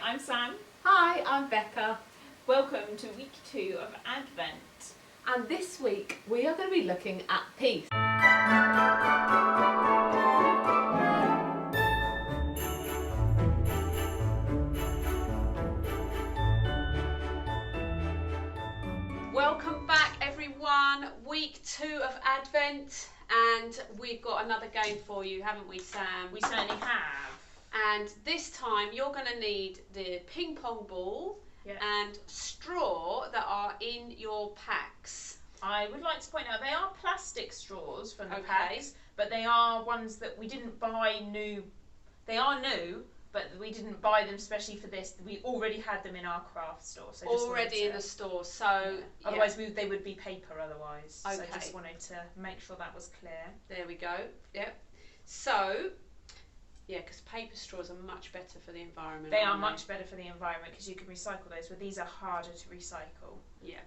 I'm Sam. Hi, I'm Becca, Welcome to week 2 of Advent. and this week we are going to be looking at peace. Welcome back, everyone. Week 2 of Advent, and we've got another game for you, haven't we, Sam? We certainly have. And this time you're going to need the ping pong ball and straw that are in your packs. I would like to point out they are plastic straws from the Okay. packs, but they are ones that we didn't buy new. They are new, but we didn't buy them especially for this. We already had them in our craft store. So just Already in the store, so yeah. Otherwise they would be paper otherwise. Okay. So I just wanted to make sure that was clear. There we go. Yep. So, yeah, because paper straws are much better for the environment. They are aren't much better for the environment because you can recycle those, but these are harder to recycle. Yeah.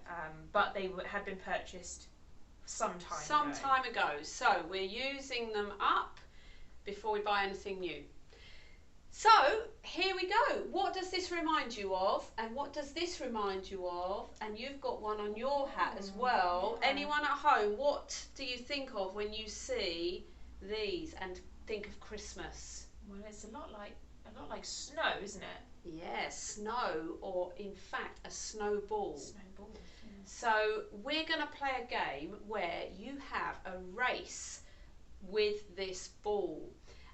But they had been purchased some time ago. So we're using them up before we buy anything new. So here we go. What does this remind you of? And what does this remind you of? And you've got one on your hat as well. Yeah. Anyone at home, what do you think of when you see these and think of Christmas? Well, it's a lot like snow, isn't it? Yeah, snow, or in fact a snowball. Snowball. Yeah. So we're going to play a game where you have a race with this ball.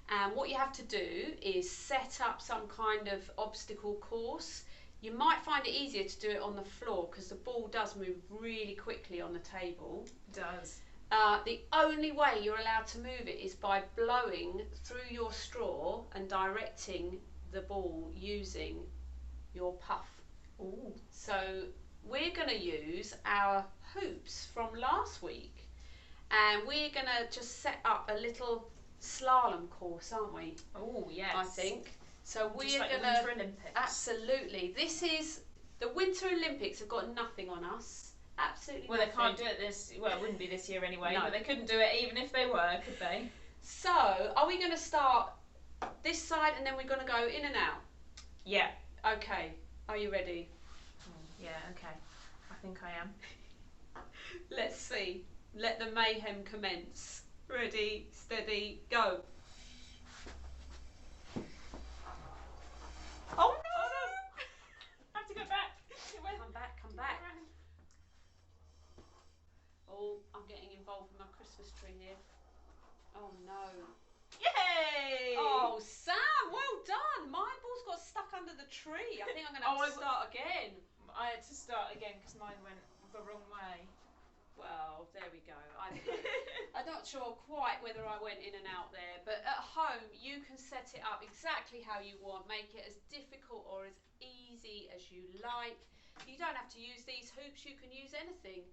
And what you have to do is set up some kind of obstacle course. You might find it easier to do it on the floor because the ball does move really quickly on the table. It does. The only way you're allowed to move it is by blowing through your straw and directing the ball using your puff. Ooh. So we're going to use our hoops from last week, and we're going to just set up a little slalom course, aren't we? Oh, yes. I think. So we're Just like going the Winter Olympics. Absolutely. This is the Winter Olympics have got nothing on us. Absolutely Well, nothing. they can't do it it wouldn't be this year anyway, No. but they couldn't do it even if they were, could they? So, are we going to start this side and then we're going to go in and out? Yeah. Okay. Are you ready? Yeah, okay. I think I am. Let's see. Let the mayhem commence. Ready, steady, go. Oh no! I have to go back. Come back. Oh, I'm getting involved with my Christmas tree here. Oh no. Yay! Oh, Sam, well done. My ball's got stuck under the tree. I think I'm going to have to start again. I had to start again because mine went the wrong way. Well, there we go. I'm not sure quite whether I went in and out there, but at home you can set it up exactly how you want. Make it as difficult or as easy as you like. You don't have to use these hoops. You can use anything.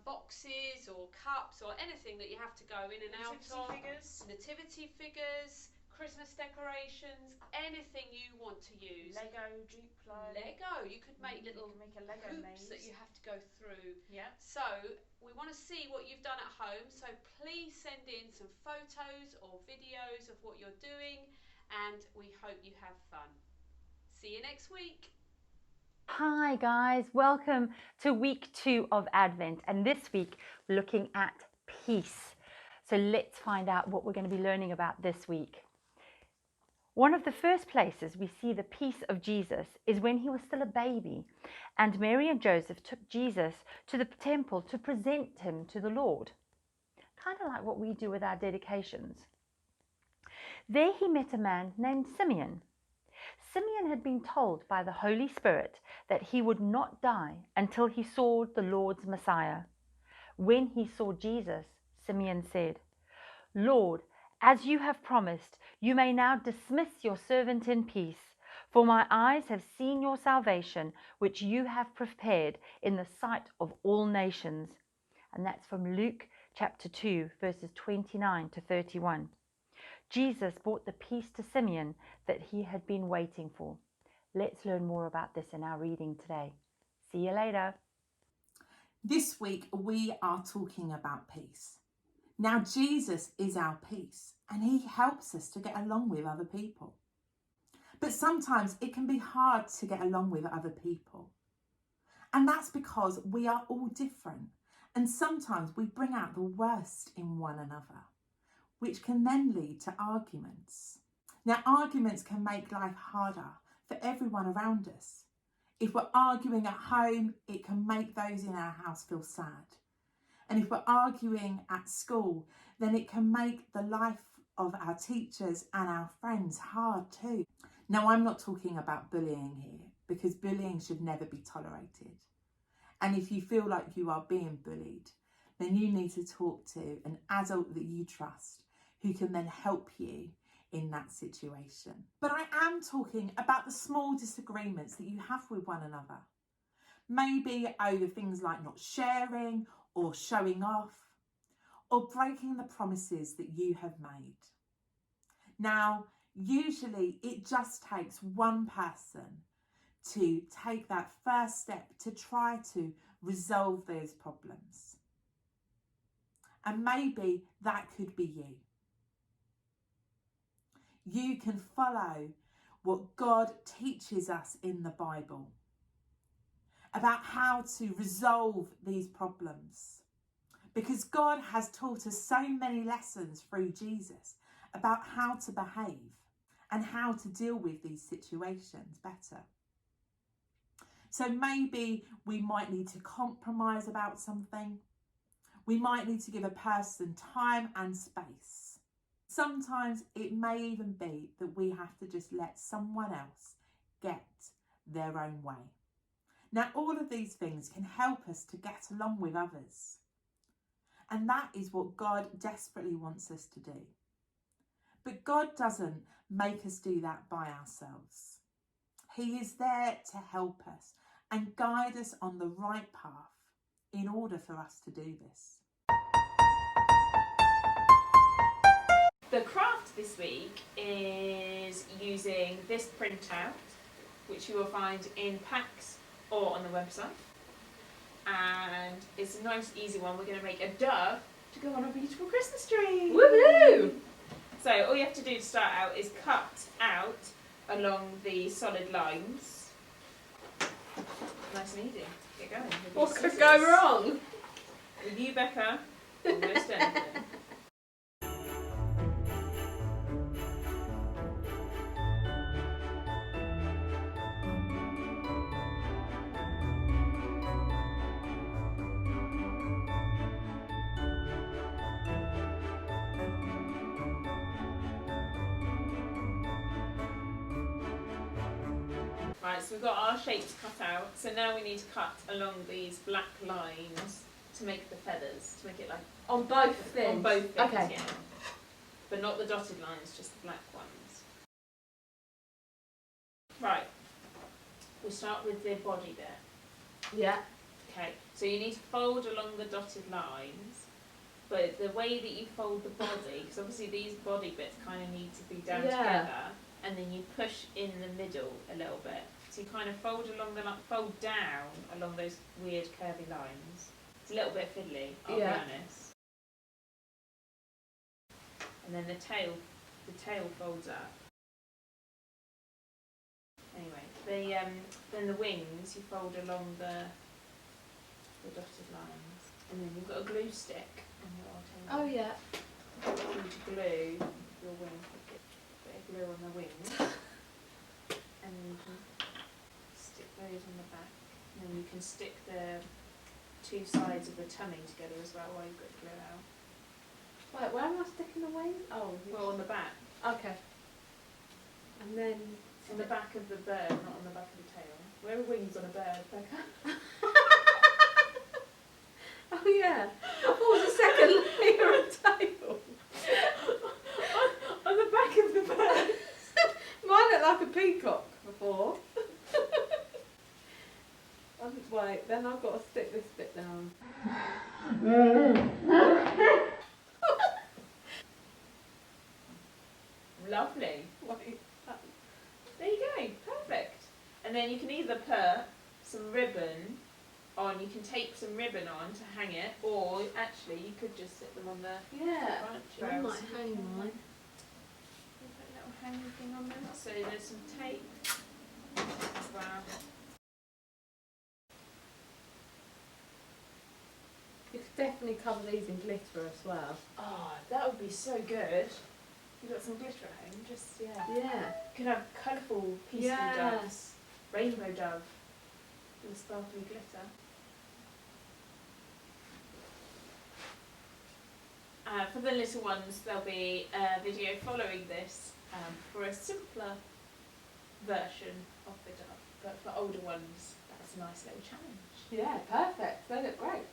Boxes or cups or anything that you have to go in and out of. Nativity figures, Christmas decorations, anything you want to use. Lego, Duplo. Lego. You could make little make a Lego hoops maze that you have to go through. Yeah. So we want to see what you've done at home. So please send in some photos or videos of what you're doing, and we hope you have fun. See you next week. Hi guys, welcome to week 2 of Advent, and this week we're looking at peace. So let's find out what we're going to be learning about this week. One of the first places we see the peace of Jesus is when he was still a baby, and Mary and Joseph took Jesus to the temple to present him to the Lord. Kind of like what we do with our dedications. There he met a man named Simeon. Simeon had been told by the Holy Spirit that he would not die until he saw the Lord's Messiah. When he saw Jesus, Simeon said, "Lord, as you have promised, you may now dismiss your servant in peace, for my eyes have seen your salvation, which you have prepared in the sight of all nations." And that's from Luke chapter 2, verses 29 to 31. Jesus brought the peace to Simeon that he had been waiting for. Let's learn more about this in our reading today. See you later. This week we are talking about peace. Now Jesus is our peace and he helps us to get along with other people. But sometimes it can be hard to get along with other people. And that's because we are all different. And sometimes we bring out the worst in one another, which can then lead to arguments. Now, arguments can make life harder for everyone around us. If we're arguing at home, it can make those in our house feel sad. And if we're arguing at school, then it can make the life of our teachers and our friends hard too. Now, I'm not talking about bullying here, because bullying should never be tolerated. And if you feel like you are being bullied, then you need to talk to an adult that you trust who can then help you in that situation. But I am talking about the small disagreements that you have with one another. Maybe over things like not sharing or showing off or breaking the promises that you have made. Now, usually it just takes one person to take that first step to try to resolve those problems. And maybe that could be you. You can follow what God teaches us in the Bible about how to resolve these problems. Because God has taught us so many lessons through Jesus about how to behave and how to deal with these situations better. So maybe we might need to compromise about something. We might need to give a person time and space. Sometimes it may even be that we have to just let someone else get their own way. Now, all of these things can help us to get along with others. And that is what God desperately wants us to do. But God doesn't make us do that by ourselves. He is there to help us and guide us on the right path in order for us to do this. The craft this week is using this printout, which you will find in packs or on the website. And it's a nice easy one. We're going to make a dove to go on a beautiful Christmas tree. Woohoo! So all you have to do to start out is cut out along the solid lines. Nice and easy. Get going. With What your could scissors. go wrong? With you, Becca, almost anything. Right, so we've got our shapes cut out. So now we need to cut along these black lines to make the feathers, to make it like On both things? on both things, Okay. yeah. But not the dotted lines, just the black ones. Right, we'll start with the body bit. Yeah. Okay, so you need to fold along the dotted lines, but the way that you fold the body, because obviously these body bits kind of need to be down Yeah. together, and then you push in the middle a little bit. So you kind of fold fold down along those weird curvy lines. It's a little bit fiddly, I'll Yeah. be honest. And then the tail folds up. Anyway, then the wings you fold along the dotted lines, and then you've got a glue stick on your Oh yeah. you need to glue your wing. Put a bit of glue on the wings, and then you can stick those on the back, and then you can stick the two sides of the tummy together as well while you've got the glue out. Wait, where am I sticking the wing? Oh, Well, on the back. okay. And then On the back of the bird, not on the back of the tail. Where are wings on a bird, Becca? oh yeah. I thought it was a second layer of tail. on the back of the bird. Mine looked like a peacock before. Wait, then I've got to stick this bit down. Lovely. Wait. There you go. Perfect. And then you can either put some ribbon on, you can tape some ribbon on to hang it, or actually you could just sit them on the Yeah. branch I rails. might hang mine. Put a little hanging on them. So there's some tape as well. You could definitely cover these in glitter as well. Oh, that would be so good. You've got some glitter at home, just, yeah. Yeah. You could have colourful, peaceful Yeah. doves. Rainbow dove with sparkly glitter. For the little ones, there'll be a video following this for a simpler version of the dove. But for older ones, that's a nice little challenge. Yeah, perfect. They look great.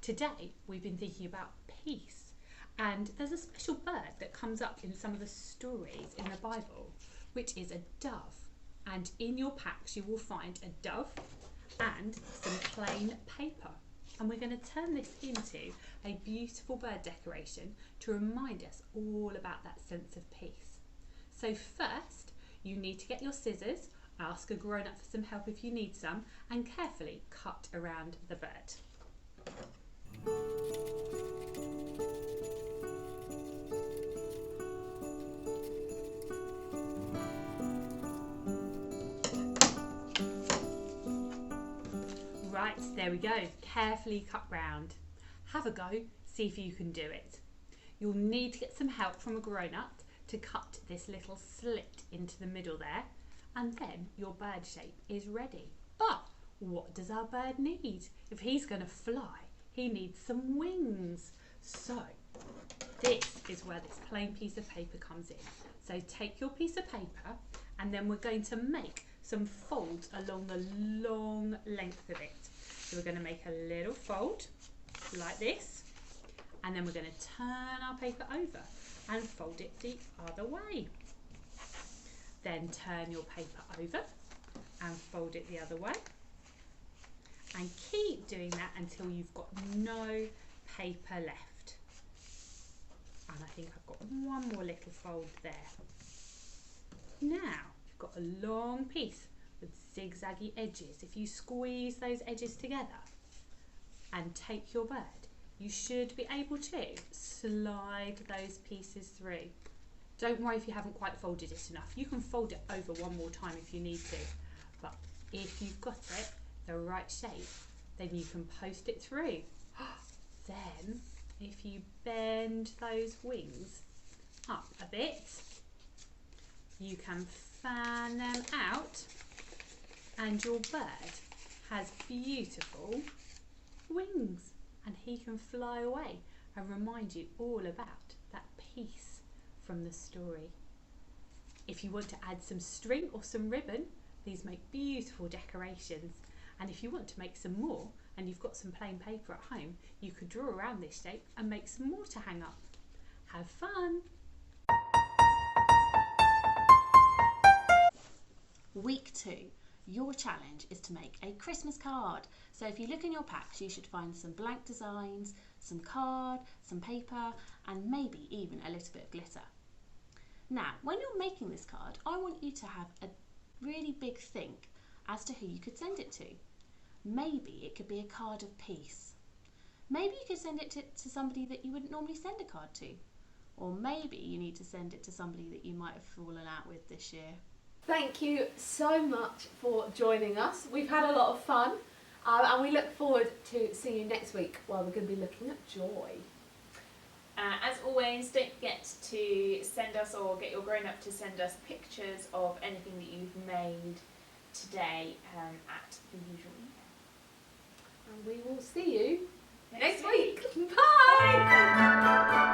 Today we've been thinking about peace, and there's a special bird that comes up in some of the stories in the Bible, which is a dove. And in your packs you will find a dove and some plain paper. And we're going to turn this into a beautiful bird decoration to remind us all about that sense of peace. So first, you need to get your scissors, ask a grown-up for some help if you need some, and carefully cut around the bird. Right, there we go. Carefully cut round. Have a go, see if you can do it. You'll need to get some help from a grown-up to cut this little slit into the middle there, and then your bird shape is ready. But what does our bird need? If he's going to fly, he needs some wings. So this is where this plain piece of paper comes in. So take your piece of paper, and then we're going to make some folds along the long length of it. So we're going to make a little fold like this, and then we're going to turn our paper over and fold it the other way. Then turn your paper over and fold it the other way, and keep doing that until you've got no paper left. And I think I've got one more little fold there. Now you've got a long piece with zigzaggy edges. If you squeeze those edges together and take your bird, you should be able to slide those pieces through. Don't worry if you haven't quite folded it enough. You can fold it over one more time if you need to. But if you've got it the right shape, then you can post it through. Then, if you bend those wings up a bit, you can fan them out, and your bird has beautiful wings, and he can fly away and remind you all about that piece from the story. If you want to add some string or some ribbon, these make beautiful decorations. And if you want to make some more, and you've got some plain paper at home, you could draw around this shape and make some more to hang up. Have fun! Week 2, your challenge is to make a Christmas card. So if you look in your packs, you should find some blank designs, some card, some paper, and maybe even a little bit of glitter. Now, when you're making this card, I want you to have a really big think as to who you could send it to. Maybe it could be a card of peace. Maybe you could send it to somebody that you wouldn't normally send a card to. Or maybe you need to send it to somebody that you might have fallen out with this year. Thank you so much for joining us. We've had a lot of fun, and we look forward to seeing you next week where we're going to be looking at joy. As always, don't forget to send us, or get your grown-up to send us, pictures of anything that you've made today at the usual email. And we will see you Next next week. Bye!